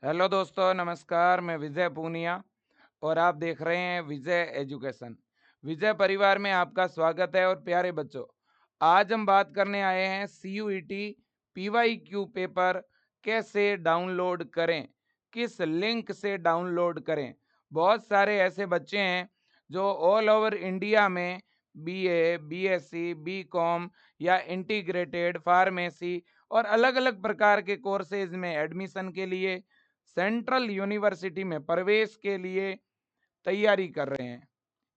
Hello दोस्तों, नमस्कार। मैं विजय पूनिया और आप देख रहे हैं विजय एजुकेशन। विजय परिवार में आपका स्वागत है। और प्यारे बच्चों, आज हम बात करने आए हैं CUET PYQ पेपर कैसे डाउनलोड करें, किस लिंक से डाउनलोड करें। बहुत सारे ऐसे बच्चे हैं जो ऑल ओवर इंडिया में BA, BSc, BCom या इंटीग्रेटेड फार्मेसी और अलग अलग प्रकार के कोर्सेज में एडमिशन के लिए सेंट्रल यूनिवर्सिटी में प्रवेश के लिए तैयारी कर रहे हैं।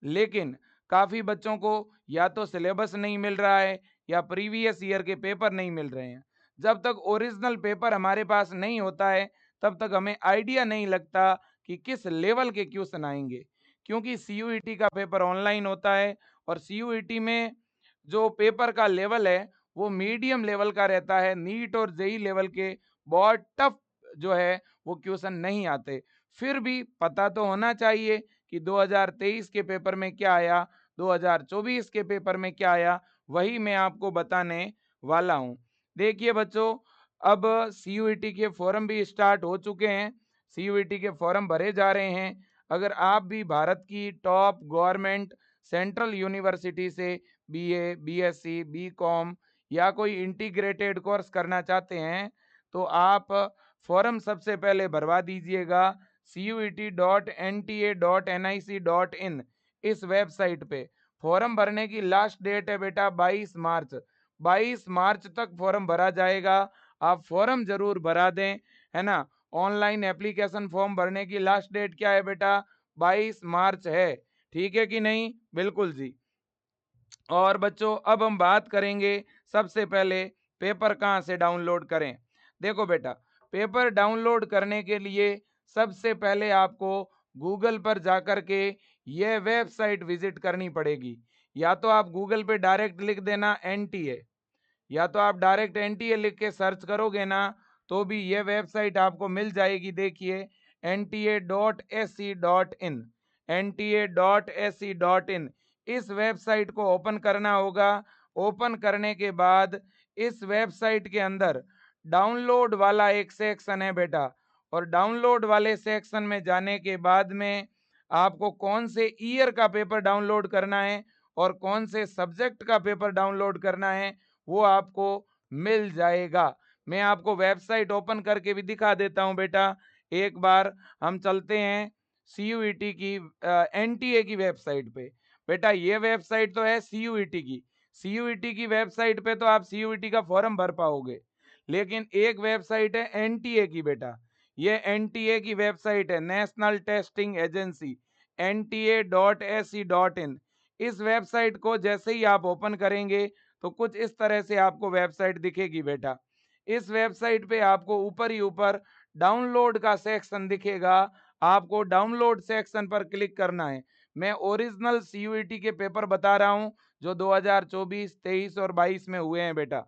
लेकिन काफ़ी बच्चों को या तो सिलेबस नहीं मिल रहा है या प्रीवियस ईयर के पेपर नहीं मिल रहे हैं। जब तक ओरिजिनल पेपर हमारे पास नहीं होता है तब तक हमें आइडिया नहीं लगता कि किस लेवल के क्वेश्चन आएंगे, क्योंकि CUET का पेपर ऑनलाइन होता है और CUET में जो पेपर का लेवल है वो मीडियम लेवल का रहता है। नीट और जेई लेवल के बहुत टफ जो है वो क्वेश्चन नहीं आते। फिर भी पता तो होना चाहिए कि 2023 के पेपर में क्या आया, 2024 के पेपर में क्या आया, वही मैं आपको बताने वाला हूं। देखिए बच्चों, अब CUET के फॉर्म भी स्टार्ट हो चुके हैं। CUET के फॉर्म भरे जा रहे हैं। अगर आप भी भारत की टॉप गवर्नमेंट सेंट्रल यूनिवर्सिटी से BA, BSc, BCom या कोई इंटीग्रेटेड कोर्स करना चाहते हैं तो आप फॉर्म सबसे पहले भरवा दीजिएगा CUET.NTA.nic.in इस वेबसाइट पे। फॉर्म भरने की लास्ट डेट है बेटा 22 मार्च। 22 मार्च तक फॉर्म भरा जाएगा। आप फॉर्म जरूर भरा दें, है ना। ऑनलाइन एप्लीकेशन फॉर्म भरने की लास्ट डेट क्या है बेटा? 22 मार्च है। ठीक है कि नहीं? बिल्कुल जी। और बच्चों, अब हम बात करेंगे सबसे पहले पेपर कहाँ से डाउनलोड करें। देखो बेटा, पेपर डाउनलोड करने के लिए सबसे पहले आपको गूगल पर जाकर के यह वेबसाइट विजिट करनी पड़ेगी। या तो आप गूगल पे डायरेक्ट लिख देना NTA, या तो आप डायरेक्ट NTA लिख के सर्च करोगे ना तो भी ये वेबसाइट आपको मिल जाएगी। देखिए, NTA.ac.in, NTA.ac.in इस वेबसाइट को ओपन करना होगा। ओपन करने के बाद इस वेबसाइट के अंदर डाउनलोड वाला एक सेक्शन है बेटा, और डाउनलोड वाले सेक्शन में जाने के बाद में आपको कौन से ईयर का पेपर डाउनलोड करना है और कौन से सब्जेक्ट का पेपर डाउनलोड करना है वो आपको मिल जाएगा। मैं आपको वेबसाइट ओपन करके भी दिखा देता हूं बेटा। एक बार हम चलते हैं CUET की NTA की वेबसाइट पे। बेटा ये वेबसाइट तो है CUET की। CUET की वेबसाइट पे तो आप CUET का फॉर्म भर पाओगे, लेकिन एक वेबसाइट है NTA की बेटा। ये NTA की वेबसाइट है, नेशनल टेस्टिंग एजेंसी, NTA.ac.in। इस वेबसाइट को जैसे ही आप ओपन करेंगे तो कुछ इस तरह से आपको वेबसाइट दिखेगी बेटा। इस वेबसाइट पे आपको ऊपर ही ऊपर डाउनलोड का सेक्शन दिखेगा। आपको डाउनलोड सेक्शन पर क्लिक करना है। मैं ओरिजिनल CUET के पेपर बता रहा हूं जो 2024, 23 और 22 में हुए हैं बेटा,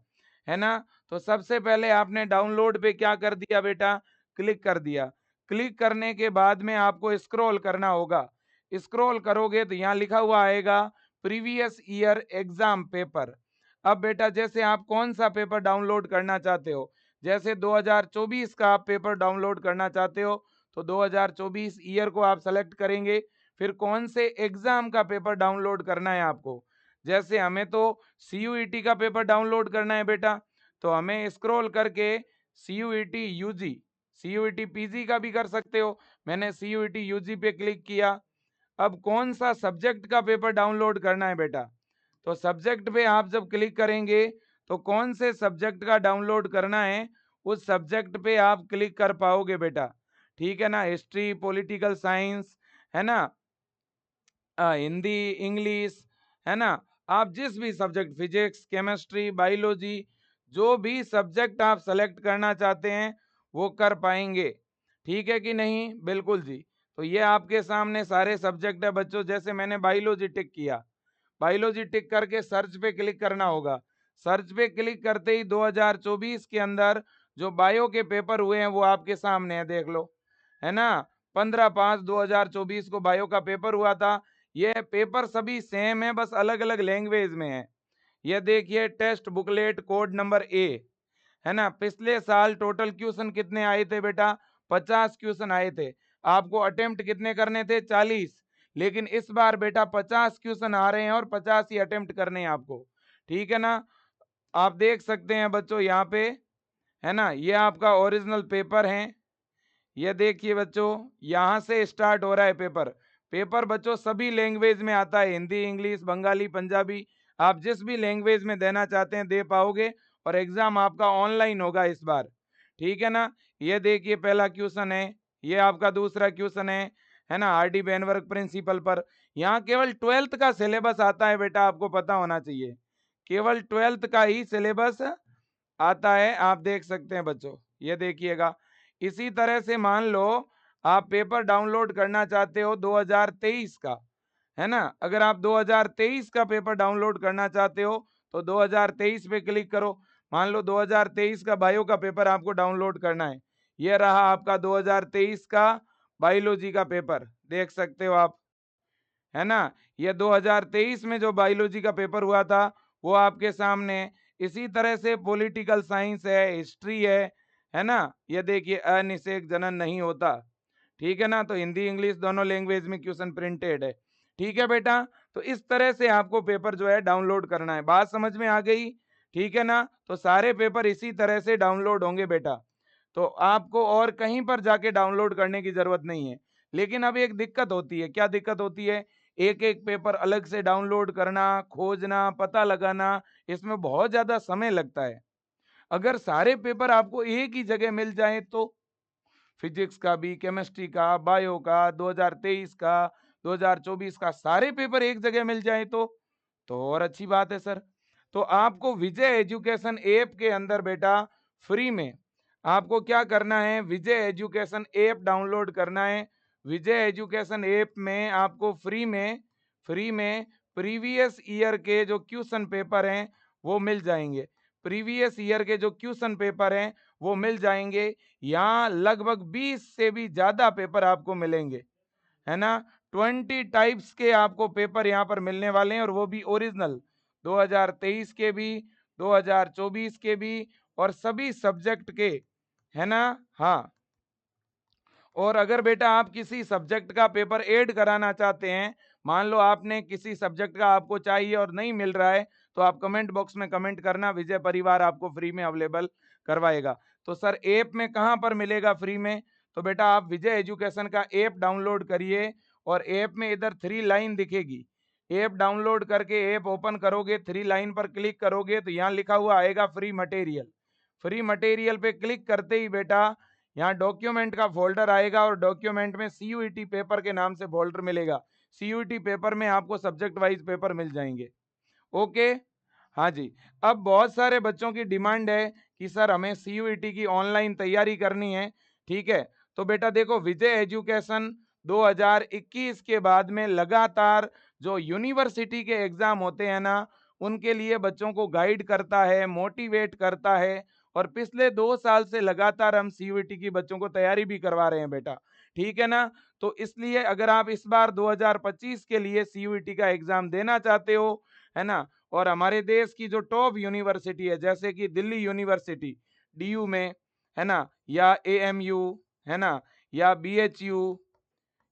है ना। तो सबसे पहले आपने डाउनलोड पे क्या कर दिया बेटा? क्लिक कर दिया। क्लिक करने के बाद में आपको स्क्रॉल करना होगा। स्क्रॉल करोगे तो यहाँ लिखा हुआ आएगा प्रीवियस ईयर एग्जाम पेपर। अब बेटा जैसे आप कौन सा पेपर डाउनलोड करना चाहते हो, जैसे 2024 का आप पेपर डाउनलोड करना चाहते हो तो 2024 ईयर को आप सेलेक्ट करेंगे। फिर कौन से एग्जाम का पेपर डाउनलोड करना है आपको, जैसे हमें तो CUET का पेपर डाउनलोड करना है बेटा, तो हमें स्क्रॉल करके CUET UG, CUET PG का भी कर सकते हो। मैंने CUET UG पे क्लिक किया। अब कौन सा सब्जेक्ट का पेपर डाउनलोड करना है बेटा, तो सब्जेक्ट पे आप जब क्लिक करेंगे तो कौन से सब्जेक्ट का डाउनलोड करना है उस सब्जेक्ट पे आप क्लिक कर पाओगे बेटा। ठीक है ना। हिस्ट्री, पॉलिटिकल साइंस, है ना, हिंदी, इंग्लिश, है ना। आप जिस भी सब्जेक्ट, फिजिक्स, केमिस्ट्री, बायोलॉजी, जो भी सब्जेक्ट आप सेलेक्ट करना चाहते हैं वो कर पाएंगे। ठीक है कि नहीं? बिल्कुल जी। तो ये आपके सामने सारे सब्जेक्ट है बच्चों। जैसे मैंने बायोलॉजी टिक किया, बायोलॉजी टिक करके सर्च पे क्लिक करना होगा। सर्च पे क्लिक करते ही 2024 के अंदर जो बायो के पेपर हुए हैं वो आपके सामने है, देख लो, है ना। 15/5/2024 को बायो का पेपर हुआ था। ये पेपर सभी सेम है, बस अलग अलग लैंग्वेज में है। ये देखिए, test booklet code number A, है ना। पिछले साल टोटल क्वेश्चन कितने आए थे बेटा? 50 क्वेश्चन आए थे। आपको अटेम्प्ट कितने करने थे? 40। लेकिन इस बार बेटा 50 क्वेश्चन आ रहे हैं और 50 ही अटेम्प्ट करने हैं आपको। ठीक है ना? आप देख सकते हैं बच्चों यहाँ पे, है ना, ये आपका ओरिजिनल पेपर है। ये देखिए बच्चों, यहाँ से स्टार्ट हो रहा है पेपर। पेपर बच्चों सभी लैंग्वेज में आता है, हिंदी, इंग्लिश, बंगाली, पंजाबी। आप जिस भी लैंग्वेज में देना चाहते हैं दे पाओगे, और एग्जाम आपका ऑनलाइन होगा इस बार। ठीक है ना? ये देखिए पहला क्वेश्चन है, ये आपका दूसरा क्वेश्चन है ना, आर डी बेनवर्क प्रिंसिपल पर। यहाँ केवल 12th का सिलेबस आता है बेटा, आपको पता होना चाहिए। केवल 12th का ही सिलेबस आता है, आप देख सकते हैं बच्चों। ये देखिएगा, इसी तरह से मान लो आप पेपर डाउनलोड करना चाहते हो 2023 का, है ना, अगर आप 2023 का पेपर डाउनलोड करना चाहते हो तो 2023 पे क्लिक करो। मान लो 2023 का बायो का पेपर आपको डाउनलोड करना है। ये रहा आपका 2023 का बायोलॉजी का पेपर, देख सकते हो आप, है ना। ये 2023 में जो बायोलॉजी का पेपर हुआ था वो आपके सामने। इसी तरह से पॉलिटिकल साइंस है, हिस्ट्री है ना। ये देखिए, अनिषेक जनन नहीं होता। ठीक है ना, तो हिंदी इंग्लिश दोनों लैंग्वेज में क्वेश्चन प्रिंटेड है। ठीक है बेटा, तो इस तरह से आपको पेपर जो है डाउनलोड करना है। बात समझ में आ गई? ठीक है ना, तो सारे पेपर इसी तरह से डाउनलोड होंगे बेटा, तो आपको और कहीं पर जाके डाउनलोड करने की जरूरत नहीं है। लेकिन अब एक दिक्कत होती है। क्या दिक्कत होती है? एक एक पेपर अलग से डाउनलोड करना, खोजना, पता लगाना, इसमें बहुत ज्यादा समय लगता है। अगर सारे पेपर आपको एक ही जगह मिल जाए तो, फिजिक्स का भी, केमिस्ट्री का, बायो का, 2023 का, 2024 का, सारे पेपर एक जगह मिल जाए तो और अच्छी बात है सर। तो आपको विजय एजुकेशन ऐप के अंदर बेटा फ्री में आपको क्या करना है? विजय एजुकेशन ऐप डाउनलोड करना है। विजय एजुकेशन ऐप में आपको फ्री में प्रीवियस ईयर के जो क्वेश्चन पेपर हैं वो मिल जाएंगे। प्रीवियस ईयर के जो क्वेश्चन पेपर हैं वो मिल जाएंगे। यहाँ लगभग 20 से भी ज्यादा पेपर आपको मिलेंगे, है ना। 20 टाइप्स के आपको पेपर यहाँ पर मिलने वाले हैं, और वो भी ओरिजिनल, 2023 के भी, 2024 के भी, और सभी सब्जेक्ट के, है ना। हाँ, और अगर बेटा आप किसी सब्जेक्ट का पेपर ऐड कराना चाहते हैं, मान लो आपने किसी सब्जेक्ट का आपको चाहिए और नहीं मिल रहा है, तो आप कमेंट बॉक्स में कमेंट करना, विजय परिवार आपको फ्री में अवेलेबल करवाएगा। तो सर ऐप में कहाँ पर मिलेगा फ्री में? तो बेटा आप विजय एजुकेशन का ऐप डाउनलोड करिए, और ऐप में इधर 3 लाइन दिखेगी। ऐप डाउनलोड करके ऐप ओपन करोगे, 3 लाइन पर क्लिक करोगे तो यहाँ लिखा हुआ आएगा फ्री मटेरियल। फ्री मटेरियल पे क्लिक करते ही बेटा यहाँ डॉक्यूमेंट का फोल्डर आएगा, और डॉक्यूमेंट में सीयूईटी पेपर के नाम से फोल्डर मिलेगा। सीयूईटी पेपर में आपको सब्जेक्ट वाइज पेपर मिल जाएंगे। ओके, हाँ जी। अब बहुत सारे बच्चों की डिमांड है कि सर हमें सीयूईटी की ऑनलाइन तैयारी करनी है। ठीक है, तो बेटा देखो, विजय एजुकेशन 2021 के बाद में लगातार जो यूनिवर्सिटी के एग्जाम होते हैं ना, उनके लिए बच्चों को गाइड करता है, मोटिवेट करता है, और पिछले 2 साल से लगातार हम सीयूईटी की बच्चों को तैयारी भी करवा रहे हैं बेटा। ठीक है ना, तो इसलिए अगर आप इस बार 2025 के लिए सीयूईटी का एग्जाम देना चाहते हो, है ना, और हमारे देश की जो टॉप यूनिवर्सिटी है, जैसे कि दिल्ली यूनिवर्सिटी डीयू में, है ना, या एएमयू, है ना, या बीएचयू,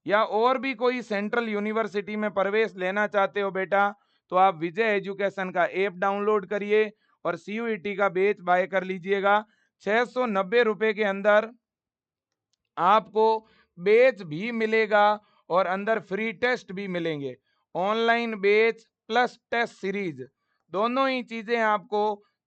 या और भी कोई सेंट्रल यूनिवर्सिटी में प्रवेश लेना चाहते हो बेटा, तो आप विजय एजुकेशन का ऐप डाउनलोड करिए और सीयूईटी का बैच बाय कर लीजिएगा। 690 रुपए के अंदर आपको बैच भी मिलेगा, और अंदर फ्री टेस्ट भी मिलेंगे। Online batch plus test series, दोनों ही चीजें आपको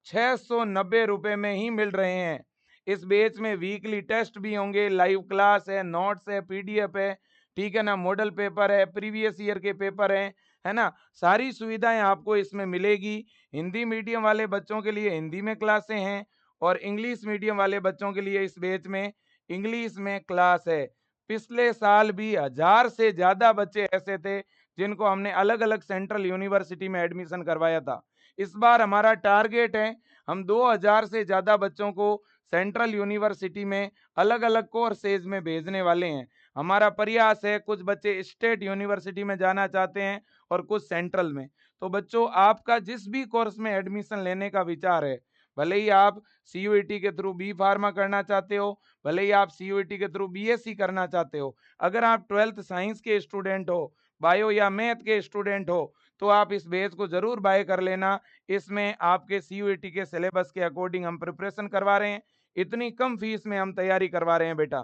690 रुपए में ही मिल रहे हैं। इस बैच में वीकली टेस्ट भी होंगे, लाइव क्लास है, नोट्स है, पीडीएफ है, ठीक है ना, मॉडल पेपर है, प्रीवियस ईयर के पेपर हैं, है ना। सारी सुविधाएं आपको इसमें मिलेगी। हिंदी मीडियम वाले बच्चों के लिए हिंदी में क्लासें हैं, और इंग्लिश मीडियम वाले बच्चों के लिए इस बैच में इंग्लिश में क्लास है। पिछले साल भी 1000 से ज्यादा बच्चे ऐसे थे जिनको हमने अलग अलग सेंट्रल यूनिवर्सिटी में एडमिशन करवाया था। इस बार हमारा टारगेट है, हम 2000 से ज्यादा बच्चों को सेंट्रल यूनिवर्सिटी में अलग अलग कोर्सेज में भेजने वाले हैं। हमारा प्रयास है, कुछ बच्चे स्टेट यूनिवर्सिटी में जाना चाहते हैं और कुछ सेंट्रल में। तो बच्चों, आपका जिस भी कोर्स में एडमिशन लेने का विचार है, भले ही आप सीयूईटी के थ्रू बी फार्मा करना चाहते हो, भले ही आप सीयूईटी के थ्रू बीएससी करना चाहते हो, अगर आप 12th साइंस के स्टूडेंट हो, बायो या मैथ के स्टूडेंट हो, तो आप इस बैच को ज़रूर बाय कर लेना। इसमें आपके सीयूईटी के सिलेबस के अकॉर्डिंग हम प्रिपरेशन करवा रहे हैं। इतनी कम फीस में हम तैयारी करवा रहे हैं बेटा।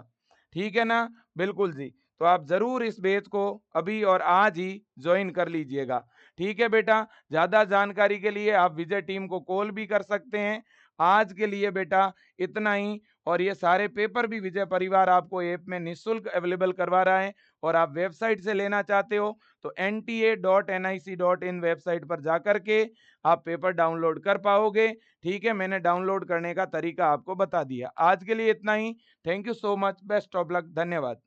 ठीक है ना? बिल्कुल जी। तो आप ज़रूर इस बैच को अभी और आज ही जॉइन कर लीजिएगा। ठीक है बेटा? ज़्यादा जानकारी के लिए आप विजय टीम को कॉल भी कर सकते हैं। आज के लिए बेटा इतना ही, और ये सारे पेपर भी विजय परिवार आपको ऐप में निःशुल्क अवेलेबल करवा रहा है, और आप वेबसाइट से लेना चाहते हो तो nta.nic.in वेबसाइट पर जाकर के आप पेपर डाउनलोड कर पाओगे। ठीक है? मैंने डाउनलोड करने का तरीका आपको बता दिया। आज के लिए इतना ही। Thank you so much. Best of luck. धन्यवाद।